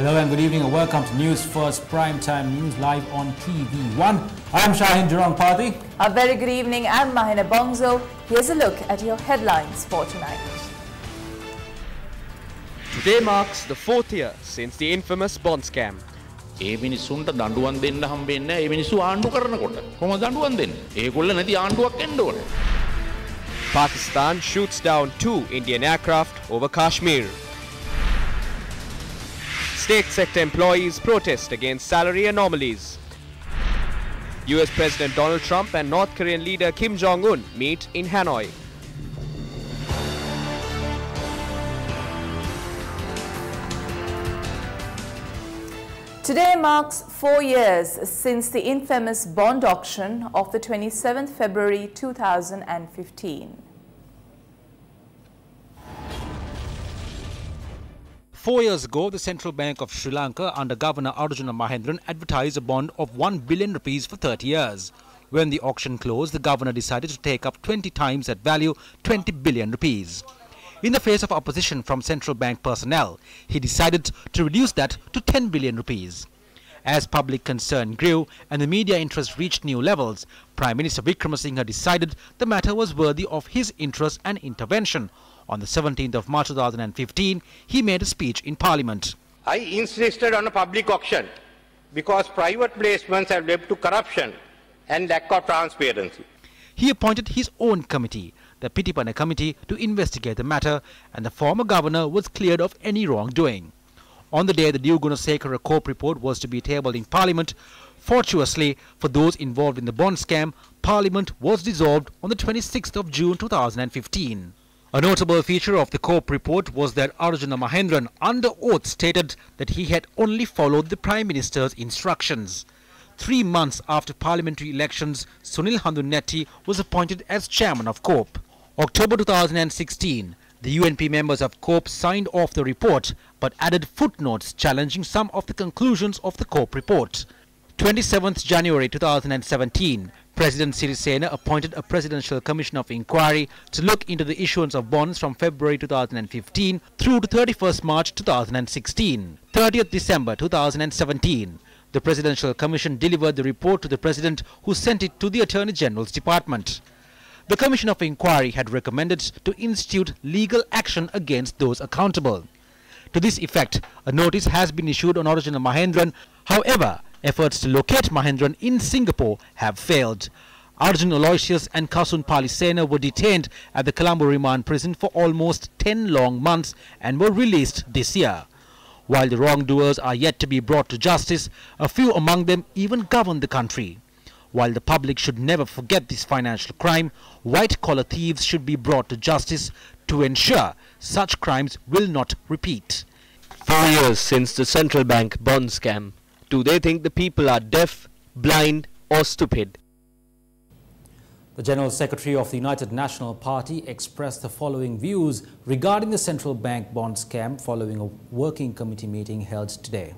Hello and good evening and welcome to News First Primetime News live on TV1. I'm Shahin Durong-Pati. A very good evening. I'm Mahina Bongzo. Here's a look at your headlines for tonight. Today marks the 4th year since the infamous bond scam. ඒ මිනිස්සුන්ට දඬුවම් දෙන්න හම්බෙන්නේ නැහැ. ඒ මිනිස්සු ආණ්ඩු කරනකොට කොහොමද දඬුවම් දෙන්නේ? ඒගොල්ලෝ නැති ආණ්ඩුවක් එන්න ඕනේ. Pakistan shoots down 2 Indian aircraft over Kashmir. State sector employees protest against salary anomalies. US President Donald Trump and North Korean leader Kim Jong-un meet in Hanoi. Today marks 4 years since the infamous bond auction of the 27th February 2015. 4 years ago, the Central Bank of Sri Lanka under Governor Arjuna Mahendran advertised a bond of 1 billion rupees for 30 years. When the auction closed, the governor decided to take up 20 times that value, 20 billion rupees. In the face of opposition from central bank personnel, he decided to reduce that to 10 billion rupees. As public concern grew and the media interest reached new levels, Prime Minister Wickremesinghe decided the matter was worthy of his interest and intervention. On the 17th of March 2015, he made a speech in Parliament. I insisted on a public auction because private placements have led to corruption and lack of transparency. He appointed his own committee, the Pitipana Committee, to investigate the matter, and the former governor was cleared of any wrongdoing. On the day the new Gunasekara Corp report was to be tabled in Parliament, fortuitously for those involved in the bond scam, Parliament was dissolved on the 26th of June 2015. A notable feature of the Corp report was that Arjuna Mahendran under oath stated that he had only followed the Prime Minister's instructions. 3 months after parliamentary elections, Sunil Handunetti was appointed as chairman of Corp. October 2016, the UNP members of Corp signed off the report but added footnotes challenging some of the conclusions of the Corp report. 27th January 2017, President Sirisena appointed a Presidential Commission of Inquiry to look into the issuance of bonds from February 2015 through to 31st March 2016. 30th December 2017, the Presidential Commission delivered the report to the President, who sent it to the Attorney General's Department. The Commission of Inquiry had recommended to institute legal action against those accountable. To this effect, a notice has been issued on Arjuna Mahendran. However, efforts to locate Mahendran in Singapore have failed. Arjun Aloysius and Kasun Palisena were detained at the Colombo Remand Prison for almost 10 long months and were released this year. While the wrongdoers are yet to be brought to justice, a few among them even govern the country. While the public should never forget this financial crime, white-collar thieves should be brought to justice to ensure such crimes will not repeat. 4 years since the central bank bond scam. Do they think the people are deaf, blind or stupid? The General Secretary of the United National Party expressed the following views regarding the central bank bond scam following a working committee meeting held today.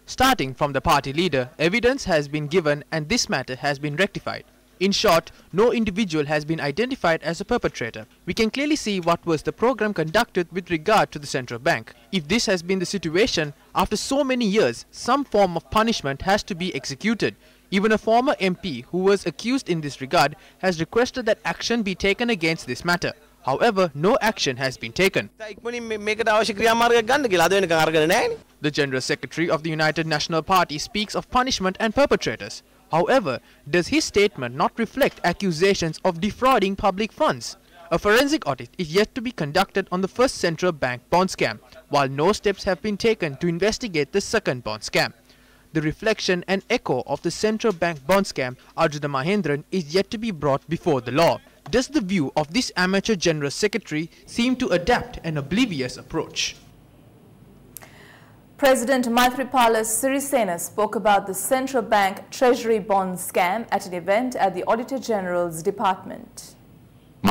Starting from the party leader, evidence has been given and this matter has been rectified. In short, no individual has been identified as a perpetrator. We can clearly see what was the program conducted with regard to the central bank. If this has been the situation, after so many years, some form of punishment has to be executed. Even a former MP who was accused in this regard has requested that action be taken against this matter. However, no action has been taken. The General Secretary of the United National Party speaks of punishment and perpetrators. However, does his statement not reflect accusations of defrauding public funds? A forensic audit is yet to be conducted on the first central bank bond scam, while no steps have been taken to investigate the second bond scam. The reflection and echo of the central bank bond scam, Arjuna Mahendran, is yet to be brought before the law. Does the view of this amateur General Secretary seem to adapt an oblivious approach? President Maithripala Sirisena spoke about the central bank treasury bond scam at an event at the Auditor General's Department. The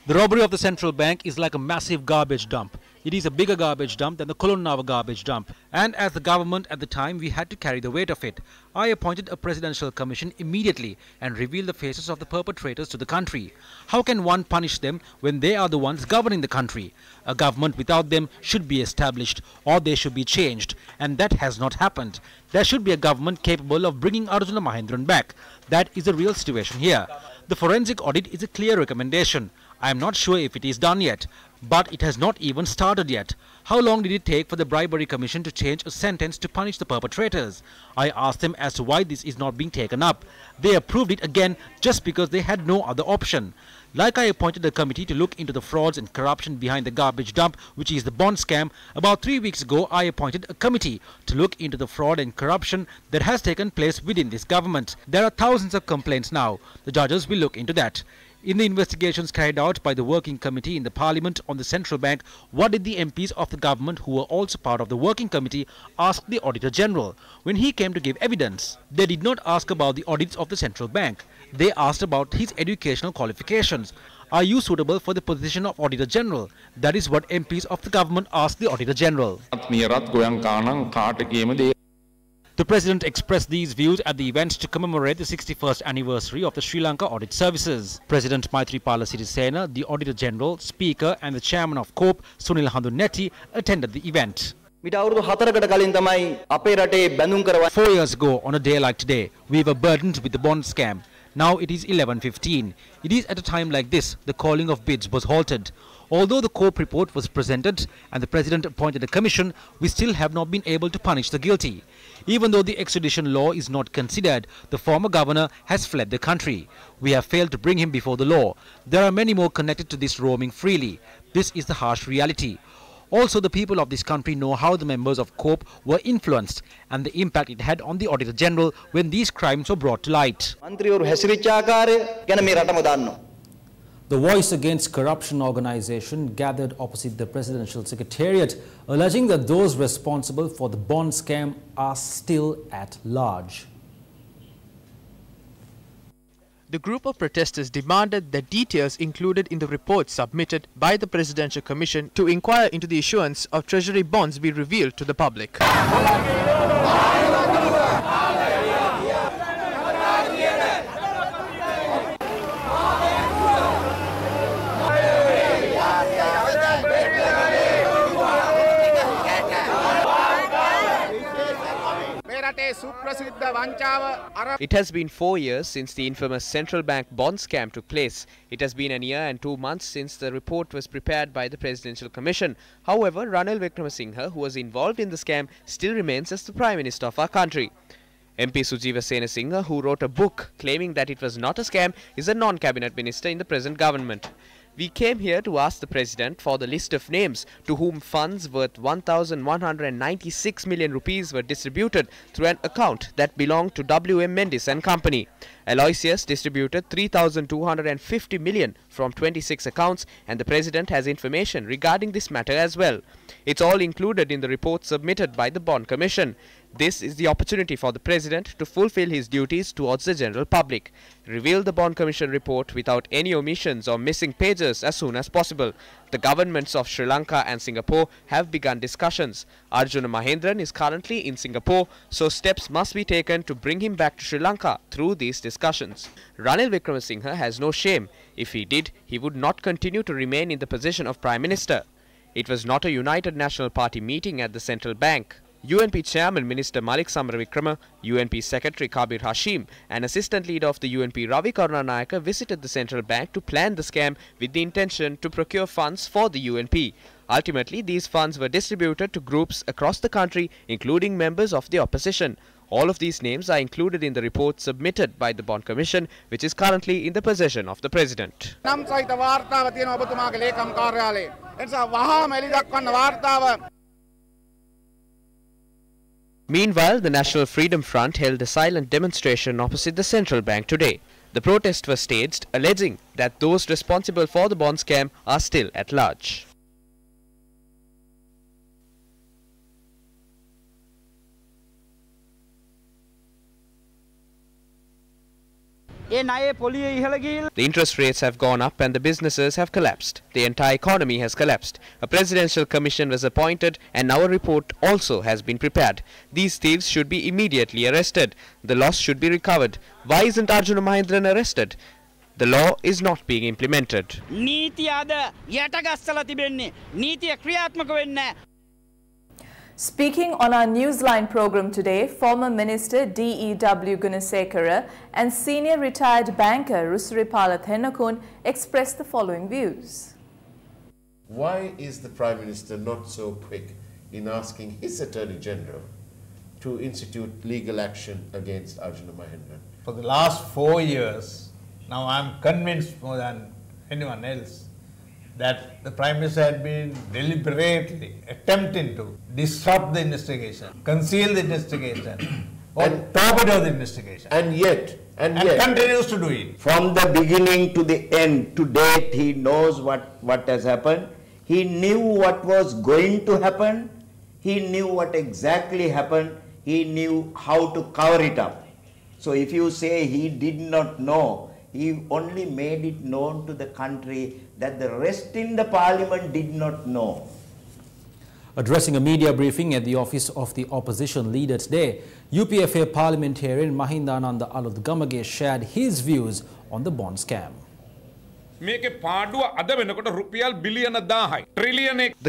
robbery of the central bank is like a massive garbage dump. It is a bigger garbage dump than the Kolonnawa garbage dump. And as the government at the time, we had to carry the weight of it. I appointed a presidential commission immediately and revealed the faces of the perpetrators to the country. How can one punish them when they are the ones governing the country? A government without them should be established, or they should be changed. And that has not happened. There should be a government capable of bringing Arjuna Mahendran back. That is the real situation here. The forensic audit is a clear recommendation. I am not sure if it is done yet, but it has not even started yet. How long did it take for the Bribery Commission to change a sentence to punish the perpetrators? I asked them as to why this is not being taken up. They approved it again just because they had no other option. Like I appointed a committee to look into the frauds and corruption behind the garbage dump, which is the bond scam, about 3 weeks ago I appointed a committee to look into the fraud and corruption that has taken place within this government. There are thousands of complaints now. The judges will look into that. In the investigations carried out by the working committee in the parliament on the central bank, what did the MPs of the government who were also part of the working committee ask the Auditor General when he came to give evidence? They did not ask about the audits of the central bank. They asked about his educational qualifications. Are you suitable for the position of Auditor General? That is what MPs of the government asked the Auditor General. The President expressed these views at the event to commemorate the 61st anniversary of the Sri Lanka Audit Services. President Maithripala Sirisena, the Auditor General, Speaker and the Chairman of COPE, Sunil Handunetti, attended the event. 4 years ago, on a day like today, we were burdened with the bond scam. Now it is 11:15. It is at a time like this, the calling of bids was halted. Although the COPE report was presented and the President appointed a commission, we still have not been able to punish the guilty. Even though the extradition law is not considered, the former governor has fled the country. We have failed to bring him before the law. There are many more connected to this roaming freely. This is the harsh reality. Also, the people of this country know how the members of COPE were influenced and the impact it had on the Auditor General when these crimes were brought to light. The Voice Against Corruption organization gathered opposite the Presidential Secretariat, alleging that those responsible for the bond scam are still at large. The group of protesters demanded that details included in the report submitted by the Presidential Commission to inquire into the issuance of Treasury bonds be revealed to the public. It has been 4 years since the infamous central bank bond scam took place. It has been a year and 2 months since the report was prepared by the Presidential Commission. However, Ranil Wickremesinghe, who was involved in the scam, still remains as the Prime Minister of our country. MP Sujiva Senasinghe, who wrote a book claiming that it was not a scam, is a non-cabinet minister in the present government. We came here to ask the President for the list of names to whom funds worth 1,196 million rupees were distributed through an account that belonged to W.M. Mendes and Company. Aloysius distributed 3,250 million from 26 accounts, and the President has information regarding this matter as well. It's all included in the report submitted by the Bond Commission. This is the opportunity for the President to fulfill his duties towards the general public. Reveal the Bond Commission report without any omissions or missing pages as soon as possible. The governments of Sri Lanka and Singapore have begun discussions. Arjuna Mahendran is currently in Singapore, so steps must be taken to bring him back to Sri Lanka through these discussions. Ranil Wickremesinghe has no shame. If he did, he would not continue to remain in the position of Prime Minister. It was not a United National Party meeting at the central bank. UNP Chairman Minister Malik Samaravikrama, UNP Secretary Kabir Hashim and Assistant Leader of the UNP Ravi Karunanayake visited the central bank to plan the scam with the intention to procure funds for the UNP. Ultimately, these funds were distributed to groups across the country, including members of the opposition. All of these names are included in the report submitted by the Bond Commission, which is currently in the possession of the President. Meanwhile, the National Freedom Front held a silent demonstration opposite the central bank today. The protest was staged, alleging that those responsible for the bond scam are still at large. The interest rates have gone up and the businesses have collapsed. The entire economy has collapsed. A presidential commission was appointed and now a report also has been prepared. These thieves should be immediately arrested. The loss should be recovered. Why isn't Arjuna Mahindran arrested? The law is not being implemented. Speaking on our Newsline program today, former Minister D.E.W. Gunasekara and senior retired banker Rusiripala Thenakun expressed the following views. Why is the Prime Minister not so quick in asking his Attorney General to institute legal action against Arjuna Mahindran? For the last 4 years, now I am convinced more than anyone else that the Prime Minister had been deliberately attempting to disrupt the investigation, conceal the investigation, or torpedo the investigation. And yet, continues to do it. From the beginning to the end, to date, he knows what has happened. He knew what was going to happen. He knew what exactly happened. He knew how to cover it up. So if you say he did not know, he only made it known to the country that the rest in the parliament did not know. Addressing a media briefing at the office of the opposition leader today, UPFA parliamentarian Mahindananda Aluthgamage shared his views on the bond scam. The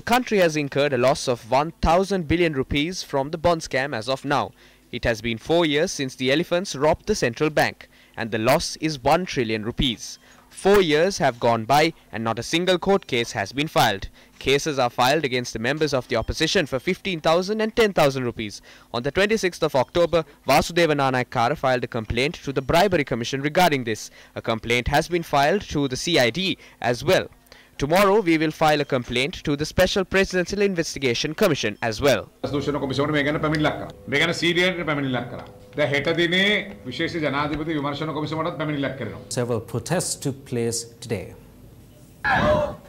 country has incurred a loss of 1,000 billion rupees from the bond scam as of now. It has been 4 years since the elephants robbed the central bank, and the loss is 1 trillion rupees. 4 years have gone by and not a single court case has been filed. Cases are filed against the members of the opposition for 15,000 and 10,000 rupees. On the 26th of October, Vasudeva Nanayakkara filed a complaint to the Bribery Commission regarding this. A complaint has been filed to the CID as well. Tomorrow we will file a complaint to the Special Presidential Investigation Commission as well. Several protests took place today.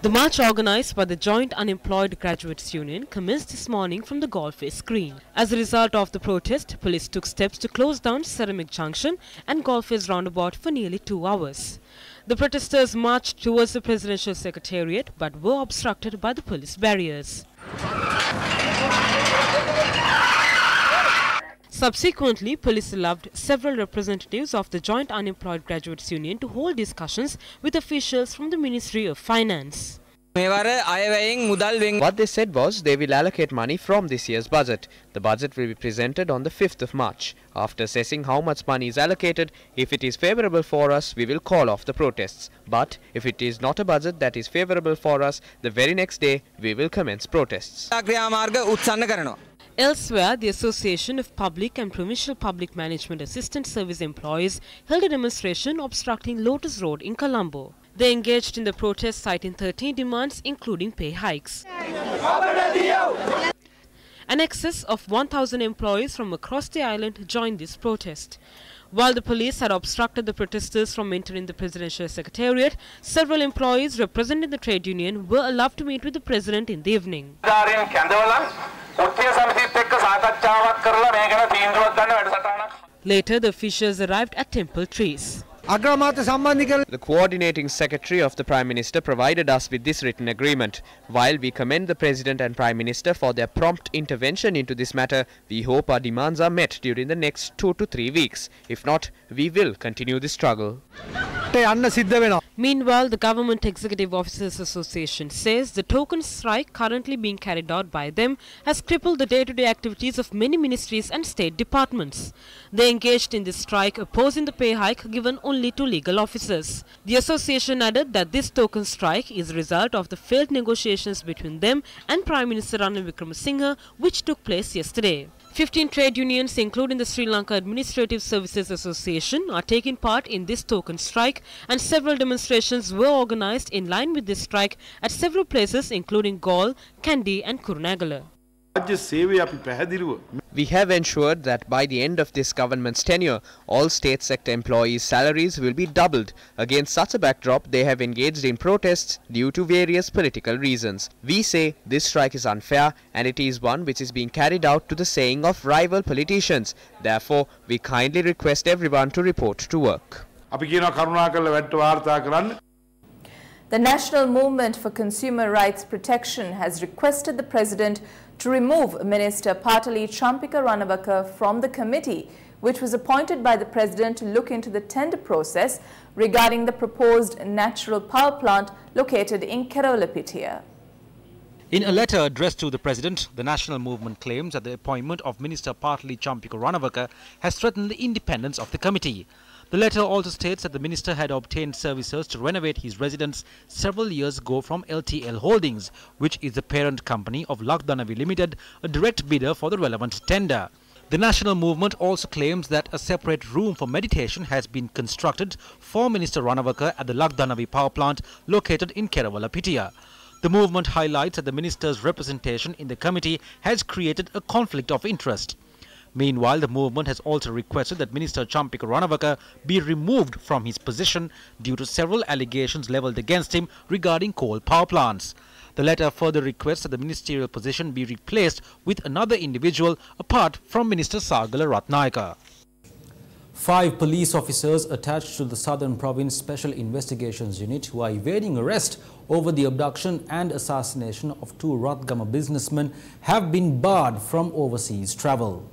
The march organized by the Joint Unemployed Graduates Union commenced this morning from the Golfways Green. As a result of the protest, police took steps to close down Ceramic Junction and Golfways roundabout for nearly 2 hours. The protesters marched towards the Presidential Secretariat but were obstructed by the police barriers. Subsequently, police allowed several representatives of the Joint Unemployed Graduates Union to hold discussions with officials from the Ministry of Finance. What they said was they will allocate money from this year's budget. The budget will be presented on the 5th of March. After assessing how much money is allocated, if it is favourable for us, we will call off the protests. But if it is not a budget that is favourable for us, the very next day we will commence protests. Elsewhere, the Association of Public and Provincial Public Management Assistant Service Employees held a demonstration obstructing Lotus Road in Colombo. They engaged in the protest citing 13 demands including pay hikes. An excess of 1,000 employees from across the island joined this protest. While the police had obstructed the protesters from entering the Presidential Secretariat, several employees representing the trade union were allowed to meet with the President in the evening. Later, the officials arrived at Temple Trees. The coordinating secretary of the Prime Minister provided us with this written agreement. While we commend the President and Prime Minister for their prompt intervention into this matter, we hope our demands are met during the next 2 to 3 weeks. If not, we will continue the struggle. Meanwhile, the Government Executive Officers Association says the token strike currently being carried out by them has crippled the day-to-day activities of many ministries and state departments. They engaged in this strike opposing the pay hike given only to legal officers. The association added that this token strike is a result of the failed negotiations between them and Prime Minister Ranil Wickremesinghe, which took place yesterday. 15 trade unions, including the Sri Lanka Administrative Services Association, are taking part in this token strike, and several demonstrations were organized in line with this strike at several places including Galle, Kandy and Kurunegala. We have ensured that by the end of this government's tenure, all state sector employees' salaries will be doubled. Against such a backdrop, they have engaged in protests due to various political reasons. We say this strike is unfair and it is one which is being carried out to the saying of rival politicians. Therefore, we kindly request everyone to report to work. අපි කියනවා කරුණාකරලා වැට්ට වාර්තා කරන්න. The National Movement for Consumer Rights Protection has requested the President to remove Minister Patali Champika Ranawaka from the committee, which was appointed by the President to look into the tender process regarding the proposed natural power plant located in Kerawalapitia. In a letter addressed to the President, the National Movement claims that the appointment of Minister Patali Champika Ranawaka has threatened the independence of the committee. The letter also states that the minister had obtained services to renovate his residence several years ago from LTL Holdings, which is the parent company of Lakdanavi Limited, a direct bidder for the relevant tender. The National Movement also claims that a separate room for meditation has been constructed for Minister Ranawaka at the Lakdanavi power plant located in Kerawalapitia. The movement highlights that the minister's representation in the committee has created a conflict of interest. Meanwhile, the movement has also requested that Minister Champika Ranawaka be removed from his position due to several allegations levelled against him regarding coal power plants. The letter further requests that the ministerial position be replaced with another individual apart from Minister Sagala Ratnayaka. 5 police officers attached to the Southern Province Special Investigations Unit who are evading arrest over the abduction and assassination of 2 Ratgama businessmen have been barred from overseas travel.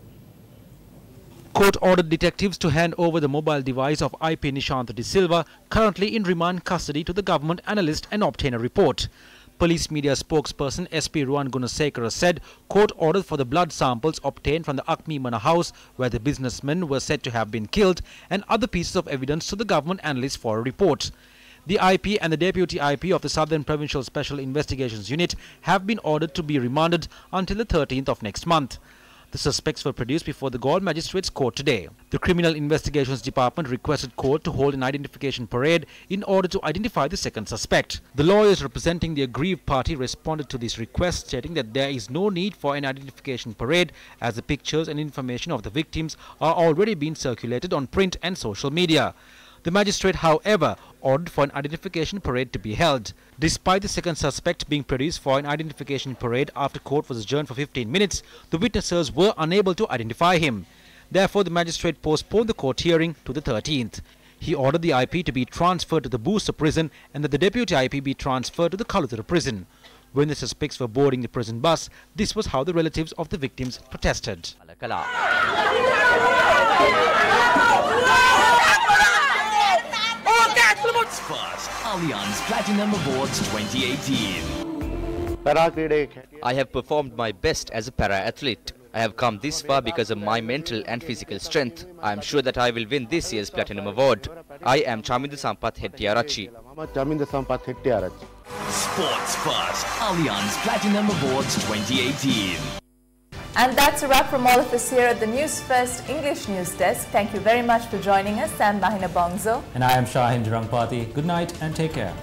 Court ordered detectives to hand over the mobile device of IP Nishantha De Silva, currently in remand custody, to the government analyst and obtain a report. Police media spokesperson SP Ruan Gunasekara said court ordered for the blood samples obtained from the Akmi Mana house where the businessmen were said to have been killed and other pieces of evidence to the government analyst for a report. The IP and the Deputy IP of the Southern Provincial Special Investigations Unit have been ordered to be remanded until the 13th of next month. The suspects were produced before the Galle Magistrates Court today. The Criminal Investigations Department requested court to hold an identification parade in order to identify the second suspect. The lawyers representing the aggrieved party responded to this request, stating that there is no need for an identification parade as the pictures and information of the victims are already being circulated on print and social media. The magistrate, however, ordered for an identification parade to be held. Despite the second suspect being produced for an identification parade after court was adjourned for 15 minutes, the witnesses were unable to identify him. Therefore, the magistrate postponed the court hearing to the 13th. He ordered the IP to be transferred to the Booster prison and that the deputy IP be transferred to the Kaluthara prison. When the suspects were boarding the prison bus, this was how the relatives of the victims protested. Newsfirst Allianz Platinum Awards 2018. I have performed my best as a para-athlete. I have come this far because of my mental and physical strength. I am sure that I will win this year's Platinum Award. I am Chaminda Sampath Hettiarachchi. Sports First Allianz Platinum Awards 2018. And that's a wrap from all of us here at the Newsfirst English News Desk. Thank you very much for joining us. I'm Mahina Bongzo. And I am Shahin Jurangpati. Good night and take care.